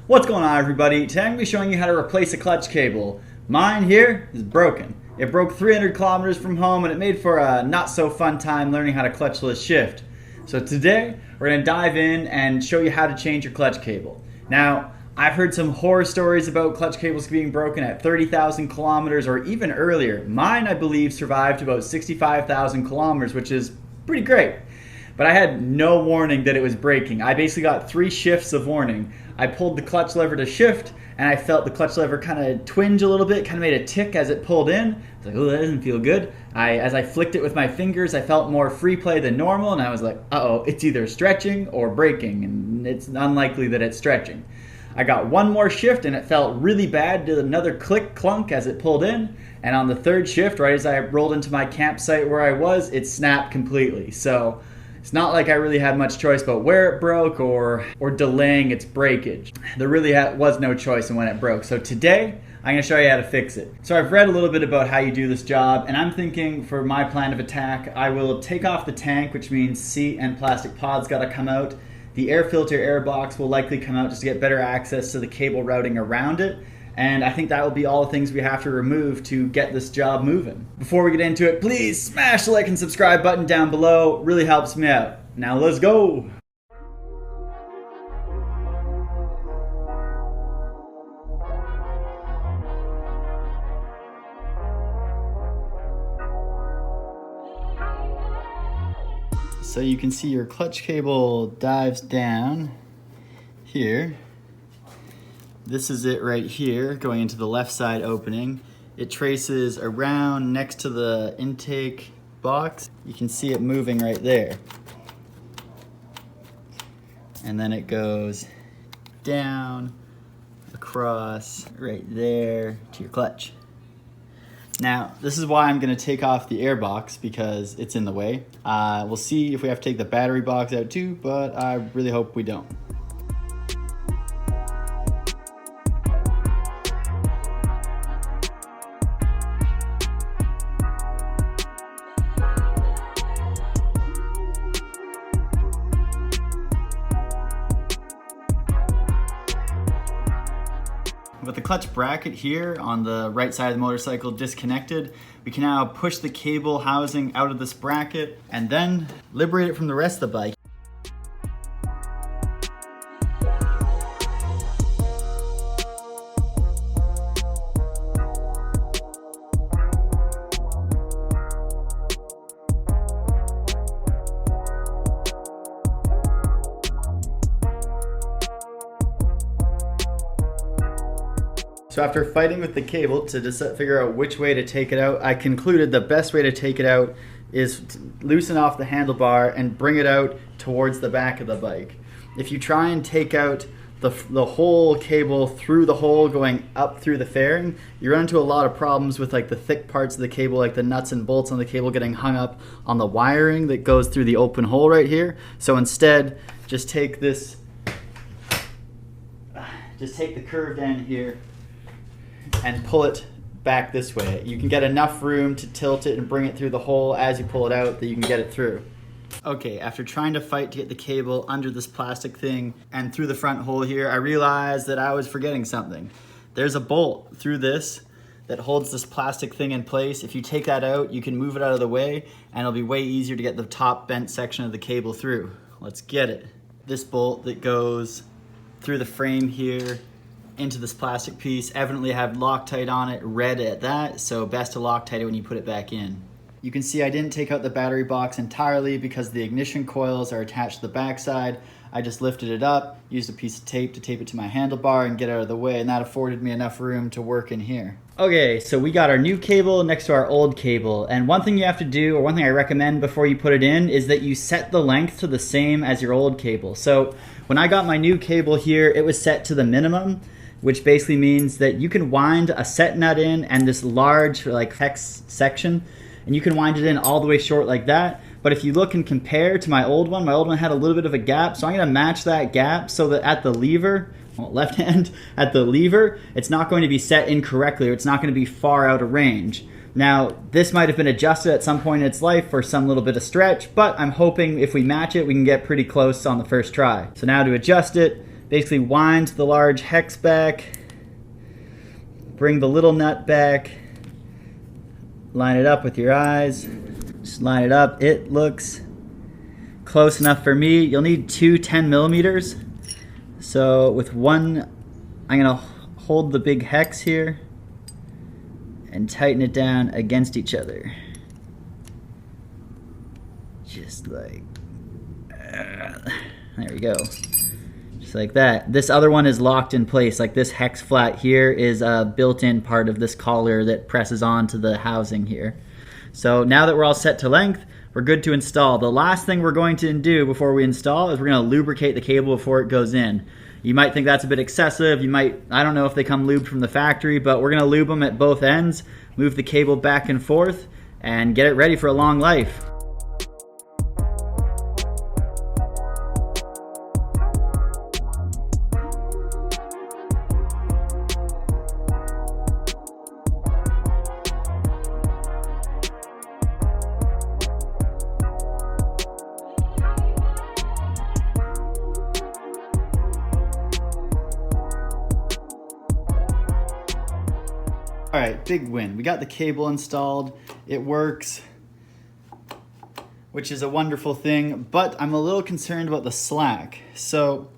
What's going on, everybody? Today I'm going to be showing you how to replace a clutch cable. Mine here is broken. It broke 300 kilometers from home and it made for a not so fun time learning how to clutchless shift. So today we're going to dive in and show you how to change your clutch cable. Now, I've heard some horror stories about clutch cables being broken at 30,000 kilometers or even earlier. Mine, I believe, survived about 65,000 kilometers, which is pretty great. But I had no warning that it was breaking. I basically got 3 shifts of warning. I pulled the clutch lever to shift, and I felt the clutch lever kind of twinge a little bit, kind of made a tick as it pulled in. I was like, oh, that doesn't feel good. As I flicked it with my fingers, I felt more free play than normal, and I was like, uh-oh, it's either stretching or breaking, and it's unlikely that it's stretching. I got one more shift, and it felt really bad, did another click clunk as it pulled in, and on the 3rd shift, right as I rolled into my campsite where I was, it snapped completely. So it's not like I really had much choice about where it broke or delaying its breakage. There really was no choice in when it broke. So today, I'm going to show you how to fix it. So I've read a little bit about how you do this job, and I'm thinking for my plan of attack, I will take off the tank, which means seat and plastic pods got to come out. The air filter air box will likely come out just to get better access to the cable routing around it. And I think that will be all the things we have to remove to get this job moving. Before we get into it, please smash the like and subscribe button down below. It really helps me out. Now let's go. So you can see your clutch cable dives down here. This is it right here, going into the left side opening. It traces around next to the intake box. You can see it moving right there. And then it goes down, across, right there to your clutch. Now, this is why I'm gonna take off the air box because it's in the way. We'll see if we have to take the battery box out too, but I really hope we don't. With the clutch bracket here on the right side of the motorcycle disconnected, we can now push the cable housing out of this bracket and then liberate it from the rest of the bike. So after fighting with the cable to just figure out which way to take it out, I concluded the best way to take it out is to loosen off the handlebar and bring it out towards the back of the bike. If you try and take out the whole cable through the hole going up through the fairing, you run into a lot of problems with like the thick parts of the cable, like the nuts and bolts on the cable getting hung up on the wiring that goes through the open hole right here. So instead, just take this, just take the curved end here and pull it back this way. You can get enough room to tilt it and bring it through the hole as you pull it out that you can get it through. Okay, after trying to fight to get the cable under this plastic thing and through the front hole here, I realized that I was forgetting something. There's a bolt through this that holds this plastic thing in place. If you take that out, you can move it out of the way and it'll be way easier to get the top bent section of the cable through. Let's get it. This bolt that goes through the frame here into this plastic piece, evidently have Loctite on it, red at that, so best to Loctite it when you put it back in. You can see I didn't take out the battery box entirely because the ignition coils are attached to the backside. I just lifted it up, used a piece of tape to tape it to my handlebar and get out of the way, and that afforded me enough room to work in here. Okay, so we got our new cable next to our old cable, and one thing you have to do, or one thing I recommend before you put it in, is that you set the length to the same as your old cable. So when I got my new cable here, it was set to the minimum, which basically means that you can wind a set nut in and this large like hex section, and you can wind it in all the way short like that. But if you look and compare to my old one had a little bit of a gap, so I'm gonna match that gap so that at the lever, left hand, at the lever, it's not going to be set incorrectly, or it's not gonna be far out of range. Now, this might have been adjusted at some point in its life for some little bit of stretch, but I'm hoping if we match it, we can get pretty close on the first try. So now to adjust it, Basically wind the large hex back, bring the little nut back, line it up with your eyes, just line it up. It looks close enough for me. You'll need two 10 millimeters. So with one, I'm gonna hold the big hex here and tighten it down against each other. Just like, there we go. Just like that. This other one is locked in place. Like this hex flat here is a built-in part of this collar that presses onto the housing here. So now that we're all set to length, we're good to install. The last thing we're going to do before we install is we're going to lubricate the cable before it goes in. You might think that's a bit excessive. You might, I don't know if they come lubed from the factory, but we're going to lube them at both ends, move the cable back and forth, and get it ready for a long life. All right, big win. We got the cable installed. It works, which is a wonderful thing, but I'm a little concerned about the slack. So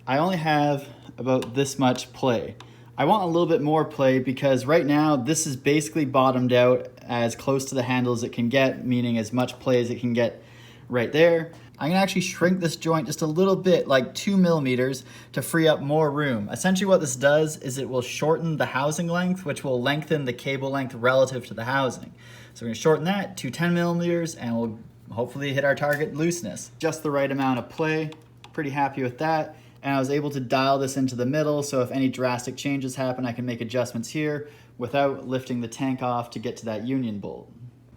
I only have about this much play. I want a little bit more play because right now this is basically bottomed out as close to the handle as it can get, meaning as much play as it can get right there. I'm gonna actually shrink this joint just a little bit, like 2 millimeters, to free up more room. Essentially what this does is it will shorten the housing length, which will lengthen the cable length relative to the housing. So we're gonna shorten that to 10 millimeters and we'll hopefully hit our target looseness. Just the right amount of play, pretty happy with that. And I was able to dial this into the middle, so if any drastic changes happen, I can make adjustments here without lifting the tank off to get to that union bolt.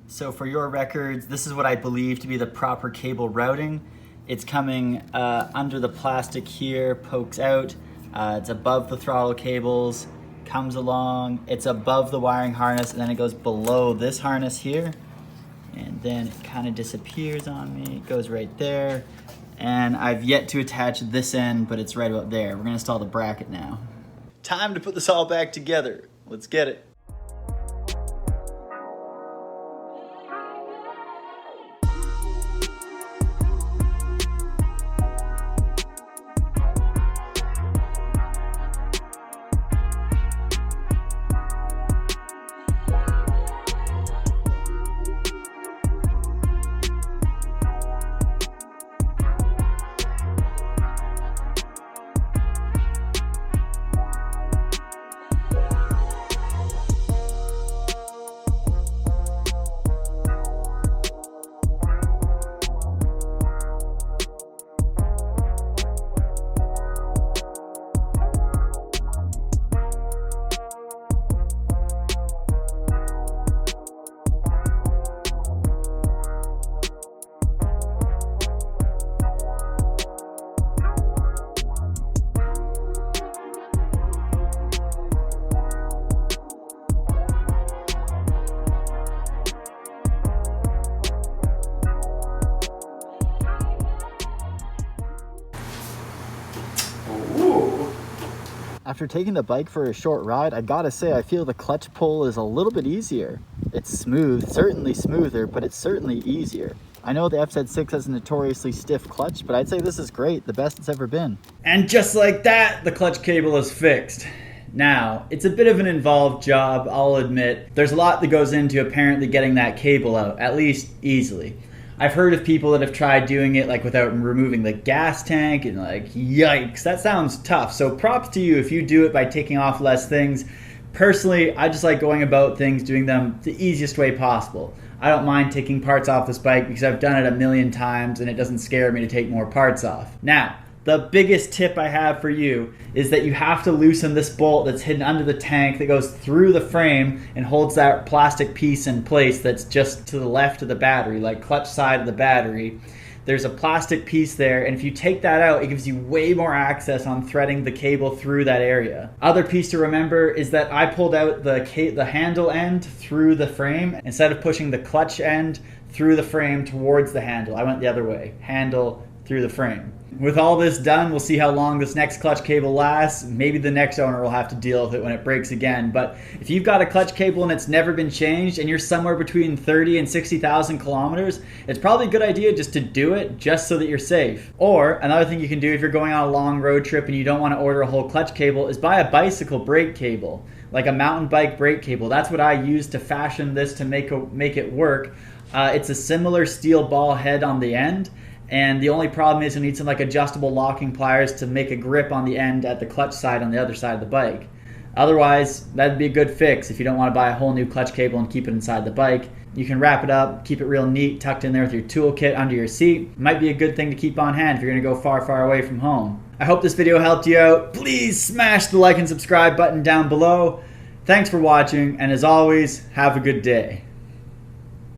So for your records, this is what I believe to be the proper cable routing. It's coming under the plastic here, pokes out. It's above the throttle cables, comes along. It's above the wiring harness, and then it goes below this harness here. And then it kind of disappears on me. It goes right there. And I've yet to attach this end, but it's right about there. We're gonna install the bracket now. Time to put this all back together. Let's get it. After taking the bike for a short ride, I gotta say I feel the clutch pull is a little bit easier. It's smooth, certainly smoother, but it's certainly easier. I know the FZ6 has a notoriously stiff clutch, but I'd say this is great, the best it's ever been. And just like that, the clutch cable is fixed. Now, it's a bit of an involved job, I'll admit. There's a lot that goes into apparently getting that cable out, at least easily. I've heard of people that have tried doing it like without removing the gas tank, and like, yikes, that sounds tough. So props to you if you do it by taking off less things. Personally, I just like going about things, doing them the easiest way possible. I don't mind taking parts off this bike because I've done it a million times and it doesn't scare me to take more parts off. Now, the biggest tip I have for you is that you have to loosen this bolt that's hidden under the tank that goes through the frame and holds that plastic piece in place that's just to the left of the battery, like clutch side of the battery. There's a plastic piece there, and if you take that out, it gives you way more access on threading the cable through that area. Other piece to remember is that I pulled out the handle end through the frame instead of pushing the clutch end through the frame towards the handle. I went the other way. Handle through the frame. With all this done, we'll see how long this next clutch cable lasts. Maybe the next owner will have to deal with it when it breaks again. But if you've got a clutch cable and it's never been changed and you're somewhere between 30 and 60,000 kilometers, it's probably a good idea just to do it just so that you're safe. Or another thing you can do if you're going on a long road trip and you don't want to order a whole clutch cable is buy a bicycle brake cable, like a mountain bike brake cable. That's what I used to fashion this to make it work. It's a similar steel ball head on the end. And the only problem is you need some like adjustable locking pliers to make a grip on the end at the clutch side on the other side of the bike. Otherwise, that'd be a good fix if you don't want to buy a whole new clutch cable and keep it inside the bike. You can wrap it up, keep it real neat, tucked in there with your toolkit under your seat. Might be a good thing to keep on hand if you're going to go far, far away from home. I hope this video helped you out. Please smash the like and subscribe button down below. Thanks for watching, and as always, have a good day.